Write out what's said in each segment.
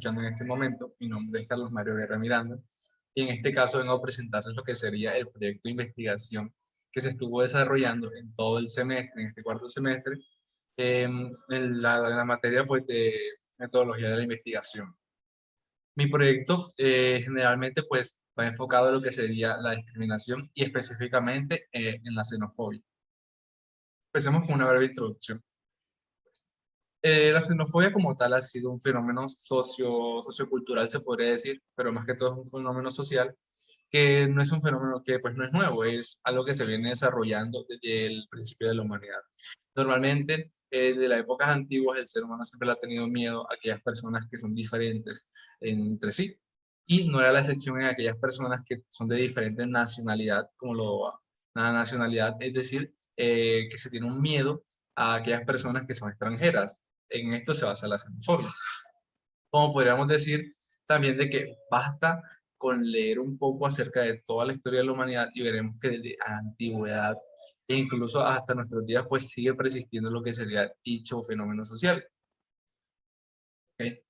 escuchando en este momento. Mi nombre es Carlos Mario Guerra Miranda y en este caso vengo a presentarles lo que sería el proyecto de investigación que se estuvo desarrollando en todo el semestre, en este cuarto semestre, en la materia pues, de metodología de la investigación. Mi proyecto generalmente pues, va enfocado en lo que sería la discriminación y específicamente en la xenofobia. Empecemos con una breve introducción. La xenofobia como tal ha sido un fenómeno sociocultural, se podría decir, pero más que todo es un fenómeno social, que no es un fenómeno que pues no es nuevo, es algo que se viene desarrollando desde el principio de la humanidad. Normalmente, desde las épocas antiguas, el ser humano siempre le ha tenido miedo a aquellas personas que son diferentes entre sí, y no era la excepción en aquellas personas que son de diferente nacionalidad, como la nacionalidad, es decir, que se tiene un miedo a aquellas personas que son extranjeras. En esto se basa la xenofobia. Como podríamos decir también de que basta con leer un poco acerca de toda la historia de la humanidad y veremos que desde la antigüedad e incluso hasta nuestros días pues sigue persistiendo lo que sería dicho fenómeno social. ¿Okay?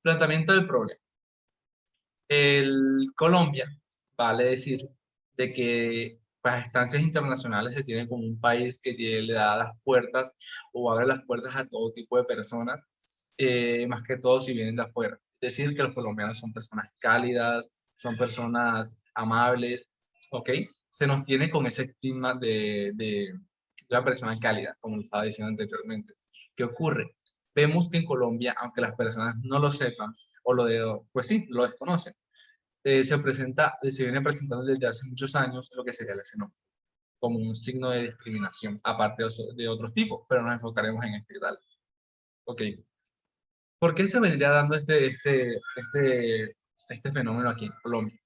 Planteamiento del problema. El Colombia, vale decir, de que las instancias internacionales se tienen como un país que le da las puertas o abre las puertas a todo tipo de personas, más que todo si vienen de afuera. Es decir, que los colombianos son personas cálidas, son personas amables, ¿ok? Se nos tiene con ese estigma de la persona cálida, como lo estaba diciendo anteriormente. ¿Qué ocurre? Vemos que en Colombia, aunque las personas no lo sepan, pues sí, lo desconocen, se viene presentando desde hace muchos años lo que sería la xenofobia como un signo de discriminación, aparte de otros tipos, pero nos enfocaremos en este tal. Ok, ¿por qué se vendría dando este fenómeno aquí en Colombia?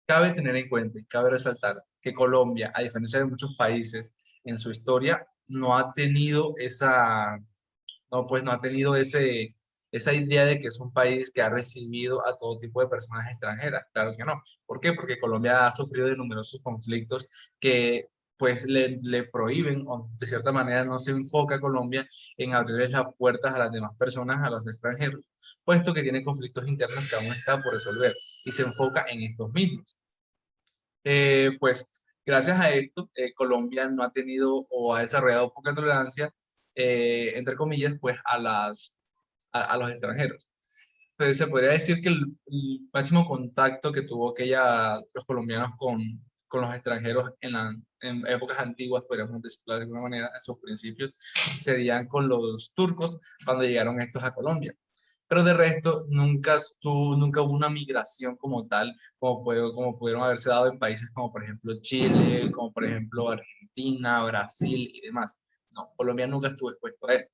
Cabe tener en cuenta y cabe resaltar que Colombia, a diferencia de muchos países en su historia, no ha tenido no ha tenido esa idea de que es un país que ha recibido a todo tipo de personas extranjeras. Claro que no. ¿Por qué? Porque Colombia ha sufrido de numerosos conflictos que pues le prohíben, o de cierta manera no se enfoca Colombia en abrirles las puertas a las demás personas, a los extranjeros, puesto que tiene conflictos internos que aún está por resolver y se enfoca en estos mismos. Pues gracias a esto, Colombia no ha tenido o ha desarrollado poca tolerancia, entre comillas, pues a los extranjeros. Pues se podría decir que el máximo contacto que tuvo los colombianos con los extranjeros en épocas antiguas, podríamos decirlo de alguna manera, en sus principios, serían con los turcos cuando llegaron estos a Colombia. Pero de resto, nunca hubo una migración como tal, como pudieron haberse dado en países como por ejemplo Chile, como por ejemplo Argentina, Brasil y demás. No, Colombia nunca estuvo expuesto a esto.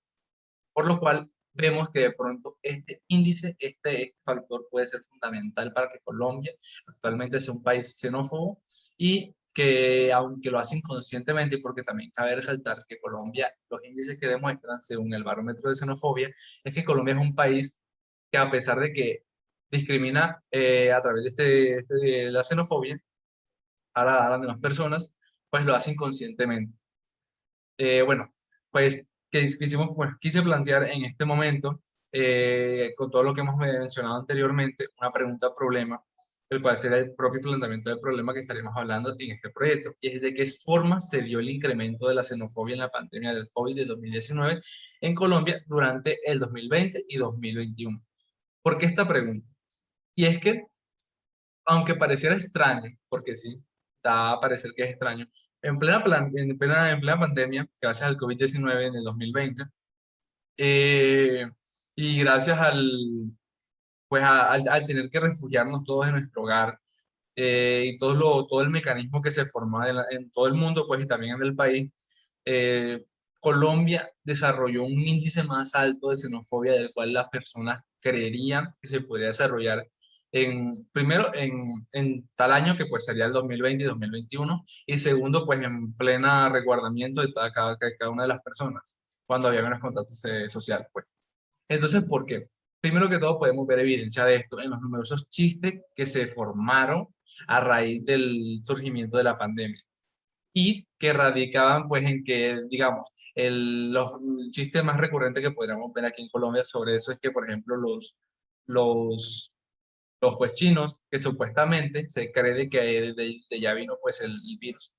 Por lo cual, vemos que de pronto este índice, este factor puede ser fundamental para que Colombia actualmente sea un país xenófobo y que aunque lo hace inconscientemente, porque también cabe resaltar que Colombia, los índices que demuestran según el barómetro de xenofobia, es que Colombia es un país que a pesar de que discrimina a través de la xenofobia a las demás personas, pues lo hace inconscientemente. Bueno, pues quise plantear en este momento, con todo lo que hemos mencionado anteriormente, una pregunta-problema, el cual será el propio planteamiento del problema que estaremos hablando en este proyecto, y es de qué forma se dio el incremento de la xenofobia en la pandemia del COVID de 2019 en Colombia durante el 2020 y 2021. ¿Por qué esta pregunta? Y es que, aunque pareciera extraño, porque sí, da a parecer que es extraño, en plena pandemia, gracias al COVID-19 en el 2020, eh, y gracias al tener que refugiarnos todos en nuestro hogar, y todo el mecanismo que se formó en todo el mundo, pues y también en el país, eh, Colombia desarrolló un índice más alto de xenofobia del cual las personas creerían que se podría desarrollar primero en tal año que pues sería el 2020 y 2021 y segundo pues en plena resguardamiento de cada una de las personas cuando había menos contacto social pues. Entonces, ¿por qué? Primero que todo podemos ver evidencia de esto en los numerosos chistes que se formaron a raíz del surgimiento de la pandemia y que radicaban pues en que, digamos, los chistes más recurrentes que podríamos ver aquí en Colombia sobre eso es que, por ejemplo, los pues chinos, que supuestamente se cree de que de ya vino pues el virus.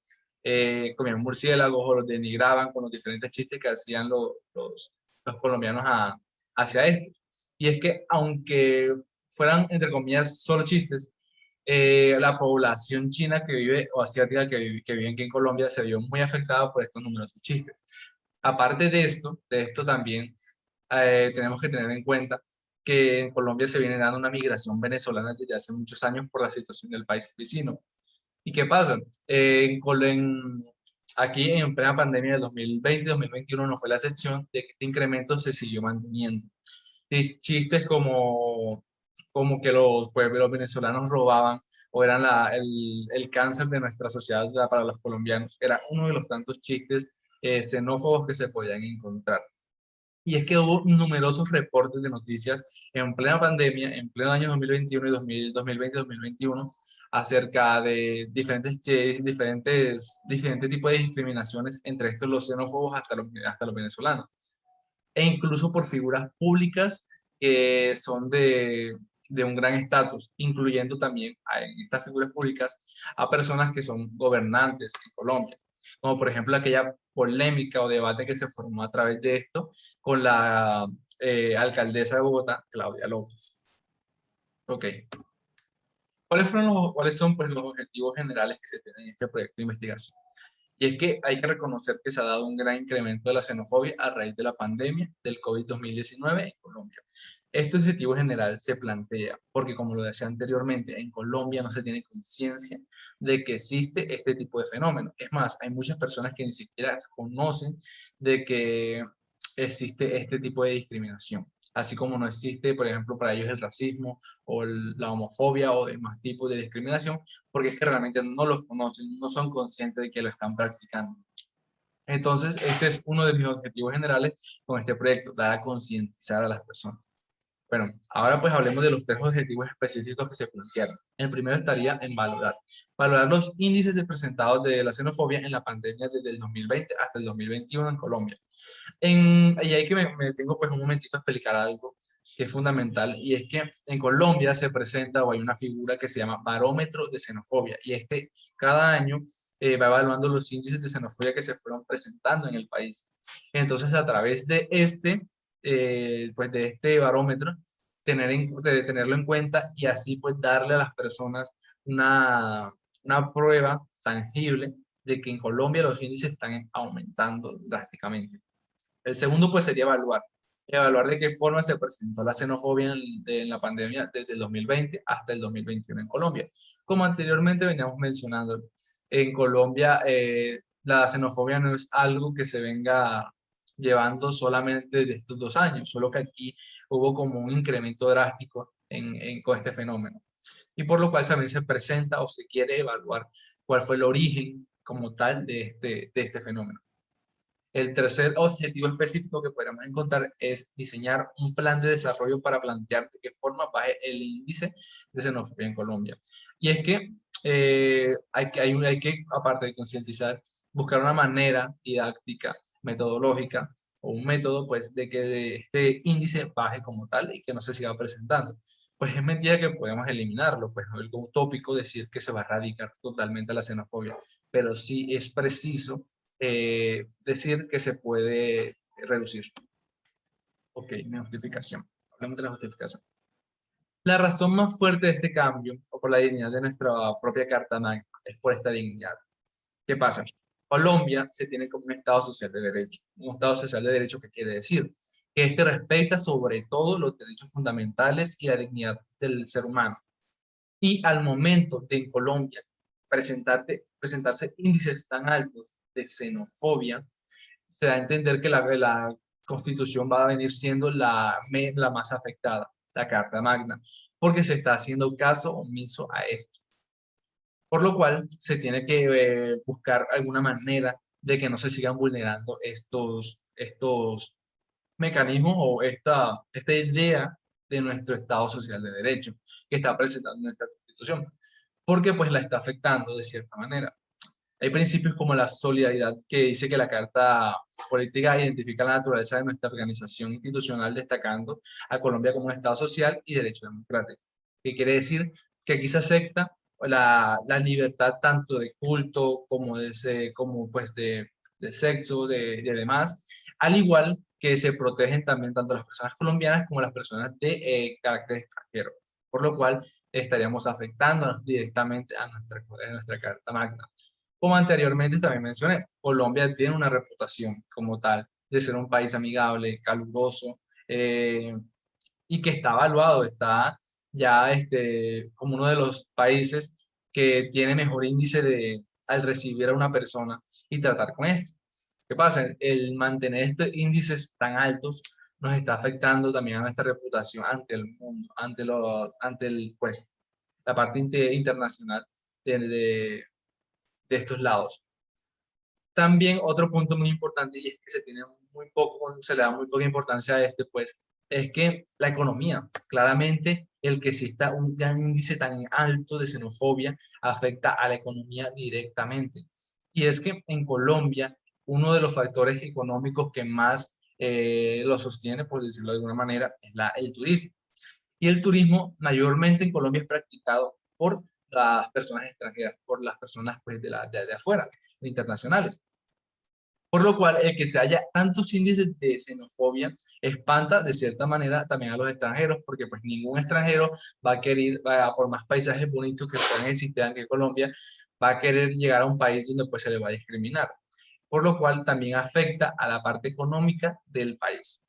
Comían murciélagos o los denigraban con los diferentes chistes que hacían los colombianos hacia esto. Y es que aunque fueran, entre comillas, solo chistes, la población china que vive, o asiática que vive aquí en Colombia, se vio muy afectada por estos numerosos chistes. Aparte de esto también tenemos que tener en cuenta que en Colombia se viene dando una migración venezolana desde hace muchos años por la situación del país vecino. ¿Y qué pasa? Aquí en plena pandemia del 2020 y 2021 no fue la excepción de que este incremento se siguió manteniendo. Chistes como que los venezolanos robaban o eran el cáncer de nuestra sociedad para los colombianos. Era uno de los tantos chistes xenófobos que se podían encontrar. Y es que hubo numerosos reportes de noticias en plena pandemia, en pleno año 2021 y 2020-2021, acerca de diferentes tipos de discriminaciones, entre estos los xenófobos hasta los venezolanos, e incluso por figuras públicas que son de un gran estatus, incluyendo también en estas figuras públicas a personas que son gobernantes en Colombia, como por ejemplo aquella polémica o debate que se formó a través de esto con la alcaldesa de Bogotá, Claudia López. Ok. ¿Cuáles son pues, los objetivos generales que se tienen en este proyecto de investigación? Y es que hay que reconocer que se ha dado un gran incremento de la xenofobia a raíz de la pandemia del COVID-2019 en Colombia. Este objetivo general se plantea porque, como lo decía anteriormente, en Colombia no se tiene conciencia de que existe este tipo de fenómeno. Es más, hay muchas personas que ni siquiera conocen de que existe este tipo de discriminación. Así como no existe, por ejemplo, para ellos el racismo o la homofobia o demás tipos de discriminación, porque es que realmente no los conocen, no son conscientes de que lo están practicando. Entonces, este es uno de mis objetivos generales con este proyecto, dar a concientizar a las personas. Bueno, ahora pues hablemos de los tres objetivos específicos que se plantearon. El primero estaría en valorar los índices presentados de la xenofobia en la pandemia desde el 2020 hasta el 2021 en Colombia. Y hay que me detengo pues un momentito a explicar algo que es fundamental, y es que en Colombia se presenta o hay una figura que se llama barómetro de xenofobia, y este cada año va evaluando los índices de xenofobia que se fueron presentando en el país. Entonces, a través de pues de este barómetro, de tenerlo en cuenta y así pues darle a las personas una prueba tangible de que en Colombia los índices están aumentando drásticamente. El segundo pues sería evaluar de qué forma se presentó la xenofobia en la pandemia desde el 2020 hasta el 2021 en Colombia. Como anteriormente veníamos mencionando, en Colombia la xenofobia no es algo que se venga llevando solamente de estos 2 años, solo que aquí hubo como un incremento drástico con este fenómeno. Y por lo cual también se presenta o se quiere evaluar cuál fue el origen como tal de este fenómeno. El tercer objetivo específico que podríamos encontrar es diseñar un plan de desarrollo para plantear de qué forma baje el índice de xenofobia en Colombia. Y es que hay que, aparte de concientizar, buscar una manera didáctica, metodológica o un método pues de que este índice baje como tal y que no se siga presentando. Pues es mentira que podemos eliminarlo, pues es algo utópico decir que se va a erradicar totalmente la xenofobia, pero sí es preciso decir que se puede reducir. Ok, mi justificación. Hablemos de la justificación. La razón más fuerte de este cambio, o por la dignidad de nuestra propia Carta Magna, es por esta dignidad. ¿Qué pasa? Colombia se tiene como un Estado social de derecho. Un Estado social de derecho, ¿qué quiere decir? Que este respeta sobre todo los derechos fundamentales y la dignidad del ser humano. Y al momento de en Colombia presentarse índices tan altos de xenofobia, se da a entender que la Constitución va a venir siendo la más afectada, la Carta Magna, porque se está haciendo caso omiso a esto. Por lo cual se tiene que buscar alguna manera de que no se sigan vulnerando estos mecanismos o esta idea de nuestro Estado social de derecho que está presentando nuestra Constitución, porque pues la está afectando de cierta manera. Hay principios como la solidaridad, que dice que la Carta Política identifica la naturaleza de nuestra organización institucional, destacando a Colombia como un Estado social y derecho democrático. ¿Qué quiere decir? Que aquí se acepta la libertad tanto de culto como como pues de sexo, de demás, al igual que se protegen también tanto las personas colombianas como las personas de carácter extranjero, por lo cual estaríamos afectándonos directamente a nuestra Carta Magna. Como anteriormente también mencioné, Colombia tiene una reputación como tal de ser un país amigable, caluroso, eh, y que está evaluado, está ya como uno de los países que tiene mejor índice al recibir a una persona y tratar con esto. ¿Qué pasa? El mantener estos índices tan altos nos está afectando también a nuestra reputación ante el mundo, pues, la parte internacional de estos lados. También otro punto muy importante, y es que se le da muy poca importancia a este, pues, es que la economía, claramente el que exista un gran índice tan alto de xenofobia afecta a la economía directamente. Y es que en Colombia, uno de los factores económicos que más lo sostiene, por decirlo de alguna manera, es el turismo. Y el turismo mayormente en Colombia es practicado por las personas extranjeras, por las personas pues, de afuera, internacionales. Por lo cual, el que se haya tantos índices de xenofobia espanta de cierta manera también a los extranjeros, porque pues ningún extranjero va a querer, por más paisajes bonitos que puedan existir aquí en Colombia, va a querer llegar a un país donde pues se le va a discriminar. Por lo cual también afecta a la parte económica del país.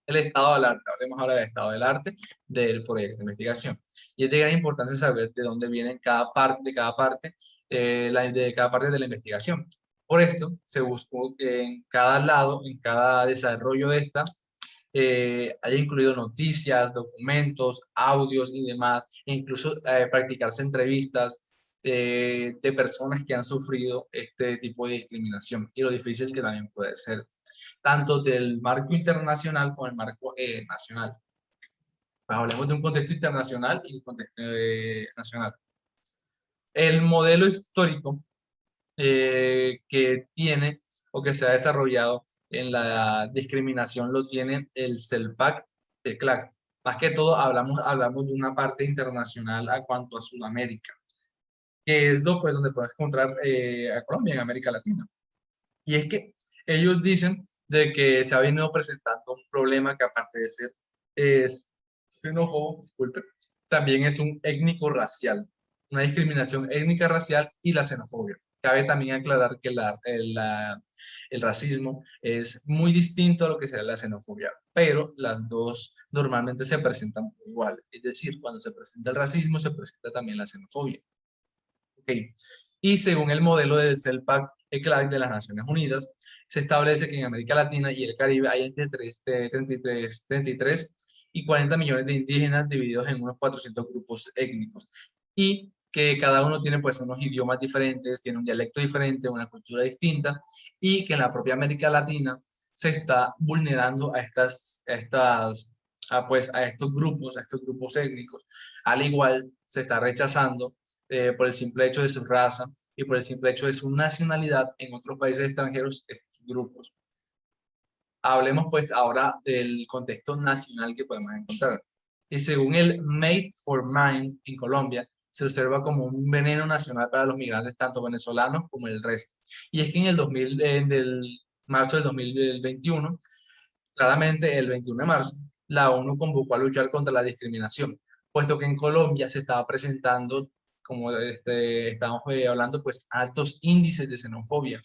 El estado del arte, hablemos ahora del estado del arte del proyecto de investigación. Y es de gran importancia saber de dónde viene de cada parte de la investigación. Por esto, se buscó que en cada lado, en cada desarrollo de esta, haya incluido noticias, documentos, audios y demás, e incluso practicarse entrevistas de personas que han sufrido este tipo de discriminación y lo difícil que también puede ser, tanto del marco internacional como el marco nacional. Pues hablemos de un contexto internacional y un contexto nacional. El modelo histórico que tiene o que se ha desarrollado en la discriminación lo tiene el CELPAC de CLAC. Más que todo hablamos de una parte internacional a cuanto a Sudamérica, que es pues, donde puedes encontrar a Colombia en América Latina. Y es que ellos dicen de que se ha venido presentando un problema que aparte de ser es xenófobo, disculpe, también es un étnico-racial, una discriminación étnica racial y la xenofobia. Cabe también aclarar que el racismo es muy distinto a lo que sería la xenofobia, pero las dos normalmente se presentan igual. Es decir, cuando se presenta el racismo, se presenta también la xenofobia. Okay. Y según el modelo del CELPAC-ECLAC de las Naciones Unidas, se establece que en América Latina y el Caribe hay entre 33 y 40 millones de indígenas divididos en unos 400 grupos étnicos y que cada uno tiene pues unos idiomas diferentes, tiene un dialecto diferente, una cultura distinta y que en la propia América Latina se está vulnerando a estos grupos étnicos. Al igual se está rechazando por el simple hecho de su raza y por el simple hecho de su nacionalidad en otros países extranjeros, estos grupos. Hablemos pues ahora del contexto nacional que podemos encontrar. Y según el Made for Mind en Colombia, se observa como un veneno nacional para los migrantes, tanto venezolanos como el resto. Y es que en el marzo del 2021, claramente el 21 de marzo, la ONU convocó a luchar contra la discriminación, puesto que en Colombia se estaba presentando, como estamos hablando, pues altos índices de xenofobia,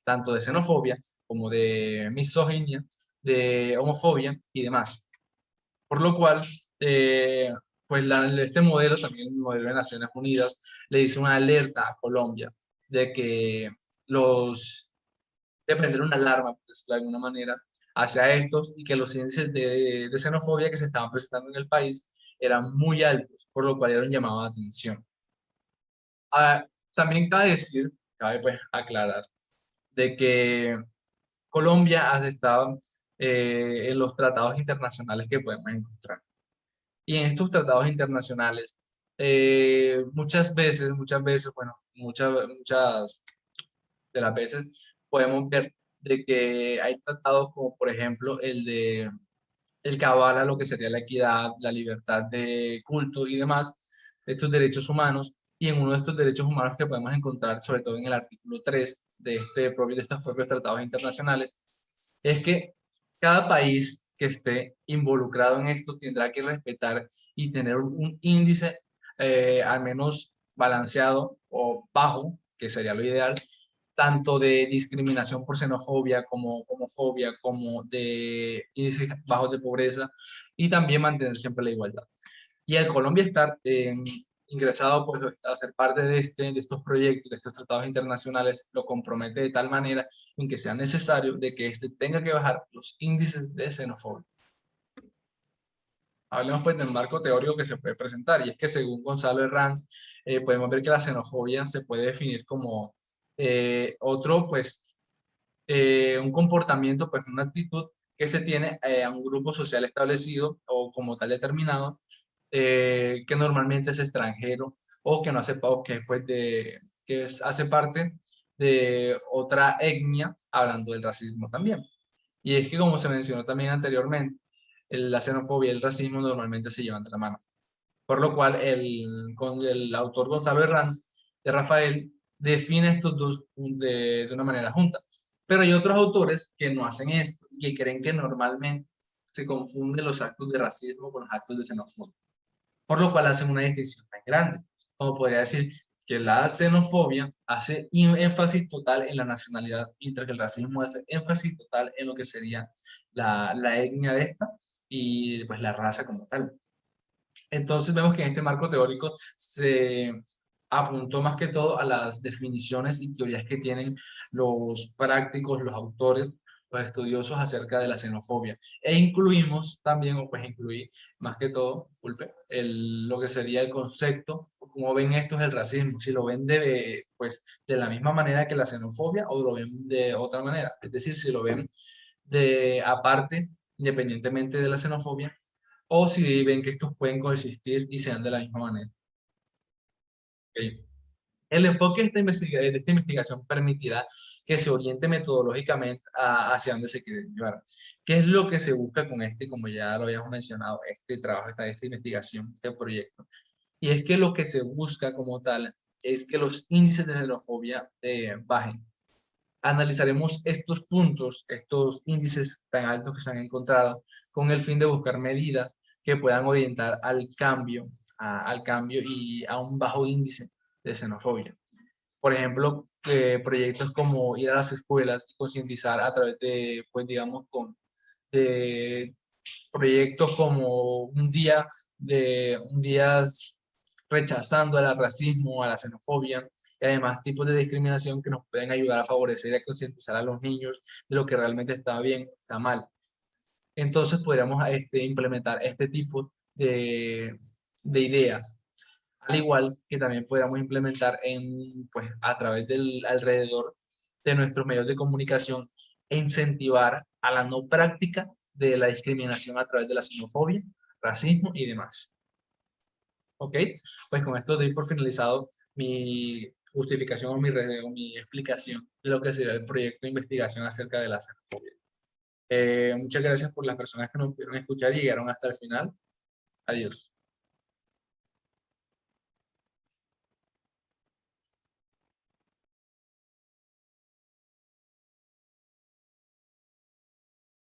tanto de xenofobia como de misoginia, de homofobia y demás. Por lo cual, pues este modelo, también el modelo de Naciones Unidas, le hizo una alerta a Colombia de que de prender una alarma, pues, de alguna manera, hacia estos y que los índices de xenofobia que se estaban presentando en el país eran muy altos, por lo cual era un llamado de atención. Ah, también cabe pues aclarar, de que Colombia ha estado en los tratados internacionales que podemos encontrar. Y en estos tratados internacionales, muchas veces, bueno, muchas de las veces podemos ver de que hay tratados como por ejemplo el que avala lo que sería la equidad, la libertad de culto y demás, estos derechos humanos, y en uno de estos derechos humanos que podemos encontrar, sobre todo en el artículo 3 de, de estos propios tratados internacionales, es que cada país que esté involucrado en esto tendrá que respetar y tener un índice al menos balanceado o bajo, que sería lo ideal, tanto de discriminación por xenofobia como homofobia, como de índices bajos de pobreza, y también mantener siempre la igualdad. Y al Colombia estar ingresado pues, a ser parte de estos proyectos, de estos tratados internacionales, lo compromete de tal manera en que sea necesario de que este tenga que bajar los índices de xenofobia. Hablemos pues del marco teórico que se puede presentar, y es que según Gonzalo Herranz, podemos ver que la xenofobia se puede definir como otro, pues, un comportamiento, pues una actitud que se tiene a un grupo social establecido o como tal determinado, que normalmente es extranjero o que no hace, o que, pues, hace parte de otra etnia, hablando del racismo también. Y es que como se mencionó también anteriormente, la xenofobia y el racismo normalmente se llevan de la mano. Por lo cual con el autor Gonzalo Herranz de Rafael define estos dos de una manera junta. Pero hay otros autores que no hacen esto y que creen que normalmente se confunden los actos de racismo con los actos de xenofobia. Por lo cual hacen una distinción tan grande. Como podría decir que la xenofobia hace énfasis total en la nacionalidad, mientras que el racismo hace énfasis total en lo que sería la etnia de esta y pues la raza como tal. Entonces vemos que en este marco teórico se apuntó más que todo a las definiciones y teorías que tienen los prácticos, los autores, los estudiosos acerca de la xenofobia. E incluimos también, o pues incluí más que todo, disculpe, lo que sería el concepto, como ven estos el racismo, si lo ven pues, de la misma manera que la xenofobia o lo ven de otra manera, es decir, si lo ven de aparte, independientemente de la xenofobia, o si ven que estos pueden coexistir y sean de la misma manera. ¿Ok? El enfoque de esta investigación permitirá que se oriente metodológicamente hacia dónde se quiere llevar. ¿Qué es lo que se busca con este, como ya lo habíamos mencionado, este trabajo, esta investigación, este proyecto? Y es que lo que se busca como tal es que los índices de xenofobia bajen. Analizaremos estos puntos, estos índices tan altos que se han encontrado, con el fin de buscar medidas que puedan orientar al cambio y a un bajo índice de xenofobia. Por ejemplo, proyectos como ir a las escuelas y concientizar a través de, pues digamos, de proyectos como un día rechazando al racismo, a la xenofobia, y además tipos de discriminación que nos pueden ayudar a favorecer y a concientizar a los niños de lo que realmente está bien, está mal. Entonces podríamos implementar este tipo de ideas, al igual que también podríamos implementar pues, a través del alrededor de nuestros medios de comunicación e incentivar a la no práctica de la discriminación a través de la xenofobia, racismo y demás. ¿Ok? Pues con esto doy por finalizado mi justificación o mi explicación de lo que sería el proyecto de investigación acerca de la xenofobia. Muchas gracias por las personas que nos pudieron escuchar y llegaron hasta el final. Adiós.